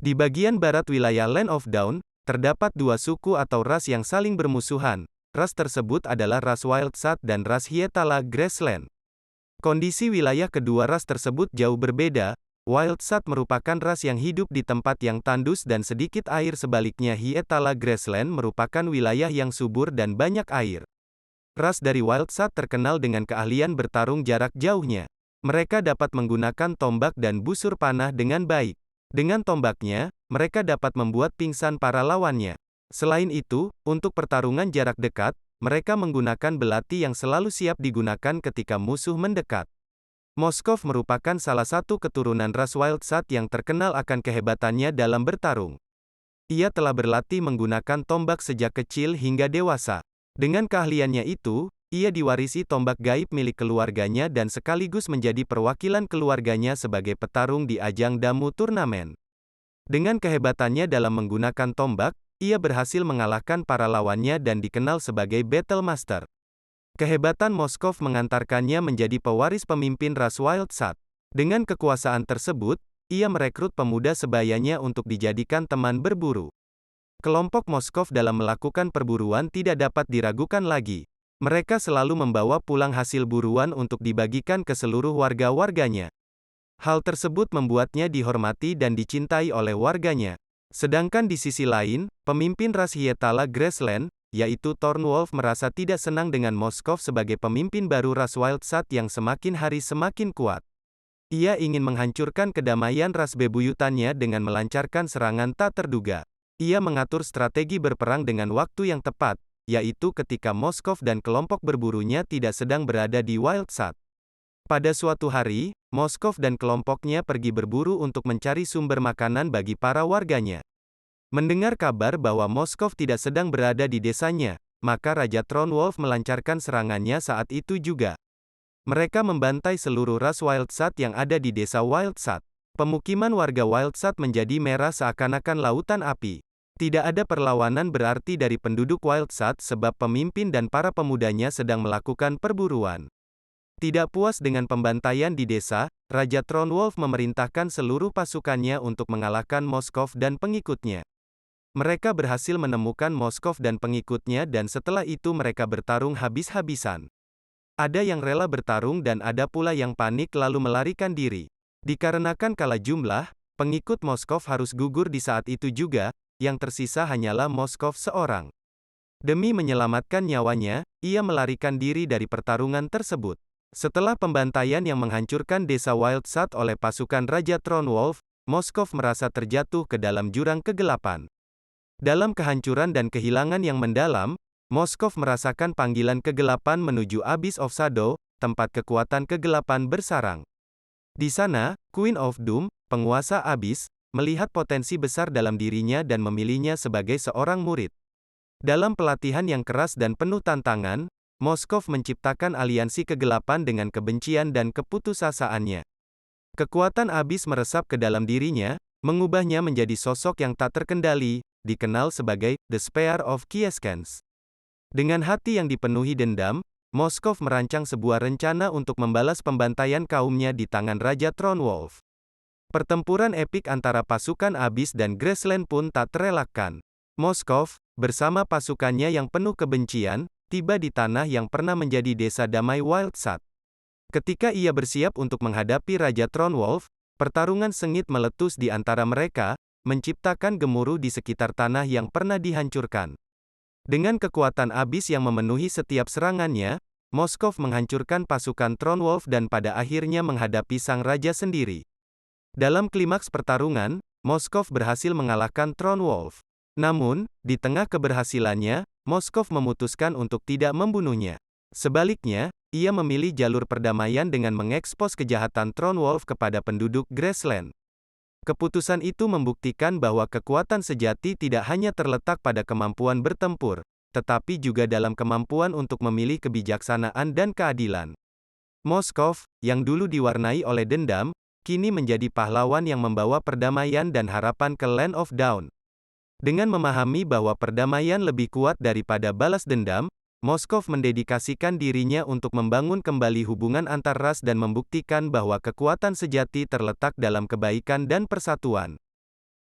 Di bagian barat wilayah Land of Dawn, terdapat dua suku atau ras yang saling bermusuhan. Ras tersebut adalah ras Wildsat dan ras Hyetala Grassland. Kondisi wilayah kedua ras tersebut jauh berbeda. Wildsat merupakan ras yang hidup di tempat yang tandus dan sedikit air, sebaliknya Hyetala Grassland merupakan wilayah yang subur dan banyak air. Ras dari Wildsat terkenal dengan keahlian bertarung jarak jauhnya. Mereka dapat menggunakan tombak dan busur panah dengan baik. Dengan tombaknya, mereka dapat membuat pingsan para lawannya. Selain itu, untuk pertarungan jarak dekat, mereka menggunakan belati yang selalu siap digunakan ketika musuh mendekat. Moskov merupakan salah satu keturunan ras Wildsat yang terkenal akan kehebatannya dalam bertarung. Ia telah berlatih menggunakan tombak sejak kecil hingga dewasa. Dengan keahliannya itu, ia diwarisi tombak gaib milik keluarganya dan sekaligus menjadi perwakilan keluarganya sebagai petarung di ajang Damu turnamen. Dengan kehebatannya dalam menggunakan tombak, ia berhasil mengalahkan para lawannya dan dikenal sebagai Battle Master. Kehebatan Moskov mengantarkannya menjadi pewaris pemimpin ras Wildsat. Dengan kekuasaan tersebut, ia merekrut pemuda sebayanya untuk dijadikan teman berburu. Kelompok Moskov dalam melakukan perburuan tidak dapat diragukan lagi. Mereka selalu membawa pulang hasil buruan untuk dibagikan ke seluruh warga-warganya. Hal tersebut membuatnya dihormati dan dicintai oleh warganya. Sedangkan di sisi lain, pemimpin ras Hyetala Grassland, yaitu Thornwolf, merasa tidak senang dengan Moskov sebagai pemimpin baru ras Wildsat yang semakin hari semakin kuat. Ia ingin menghancurkan kedamaian ras bebuyutannya dengan melancarkan serangan tak terduga. Ia mengatur strategi berperang dengan waktu yang tepat, yaitu ketika Moskov dan kelompok berburunya tidak sedang berada di Wildsat. Pada suatu hari, Moskov dan kelompoknya pergi berburu untuk mencari sumber makanan bagi para warganya. Mendengar kabar bahwa Moskov tidak sedang berada di desanya, maka Raja Thornwolf melancarkan serangannya saat itu juga. Mereka membantai seluruh ras Wildsat yang ada di desa Wildsat. Pemukiman warga Wildsat menjadi merah seakan-akan lautan api. Tidak ada perlawanan berarti dari penduduk Wildsat sebab pemimpin dan para pemudanya sedang melakukan perburuan. Tidak puas dengan pembantaian di desa, Raja Thornwolf memerintahkan seluruh pasukannya untuk mengalahkan Moskov dan pengikutnya. Mereka berhasil menemukan Moskov dan pengikutnya dan setelah itu mereka bertarung habis-habisan. Ada yang rela bertarung dan ada pula yang panik lalu melarikan diri. Dikarenakan kalah jumlah, pengikut Moskov harus gugur di saat itu juga. Yang tersisa hanyalah Moskov seorang. Demi menyelamatkan nyawanya, ia melarikan diri dari pertarungan tersebut. Setelah pembantaian yang menghancurkan desa Wildsat oleh pasukan Raja Thornwolf, Moskov merasa terjatuh ke dalam jurang kegelapan. Dalam kehancuran dan kehilangan yang mendalam, Moskov merasakan panggilan kegelapan menuju Abyss of Shadow, tempat kekuatan kegelapan bersarang. Di sana, Queen of Doom, penguasa Abyss, melihat potensi besar dalam dirinya dan memilihnya sebagai seorang murid. Dalam pelatihan yang keras dan penuh tantangan, Moskov menciptakan aliansi kegelapan dengan kebencian dan keputusasaannya. Kekuatan Abyss meresap ke dalam dirinya, mengubahnya menjadi sosok yang tak terkendali, dikenal sebagai The Spear of Quiescence. Dengan hati yang dipenuhi dendam, Moskov merancang sebuah rencana untuk membalas pembantaian kaumnya di tangan Raja Thornwolf. Pertempuran epik antara pasukan Abyss dan Grassland pun tak terelakkan. Moskov, bersama pasukannya yang penuh kebencian, tiba di tanah yang pernah menjadi desa damai Wildsat. Ketika ia bersiap untuk menghadapi Raja Thornwolf, pertarungan sengit meletus di antara mereka, menciptakan gemuruh di sekitar tanah yang pernah dihancurkan. Dengan kekuatan Abyss yang memenuhi setiap serangannya, Moskov menghancurkan pasukan Thornwolf dan pada akhirnya menghadapi sang raja sendiri. Dalam klimaks pertarungan, Moskov berhasil mengalahkan Thornwolf. Namun, di tengah keberhasilannya, Moskov memutuskan untuk tidak membunuhnya. Sebaliknya, ia memilih jalur perdamaian dengan mengekspos kejahatan Thornwolf kepada penduduk Grassland. Keputusan itu membuktikan bahwa kekuatan sejati tidak hanya terletak pada kemampuan bertempur, tetapi juga dalam kemampuan untuk memilih kebijaksanaan dan keadilan. Moskov, yang dulu diwarnai oleh dendam, kini menjadi pahlawan yang membawa perdamaian dan harapan ke Land of Dawn. Dengan memahami bahwa perdamaian lebih kuat daripada balas dendam, Moskov mendedikasikan dirinya untuk membangun kembali hubungan antar ras dan membuktikan bahwa kekuatan sejati terletak dalam kebaikan dan persatuan.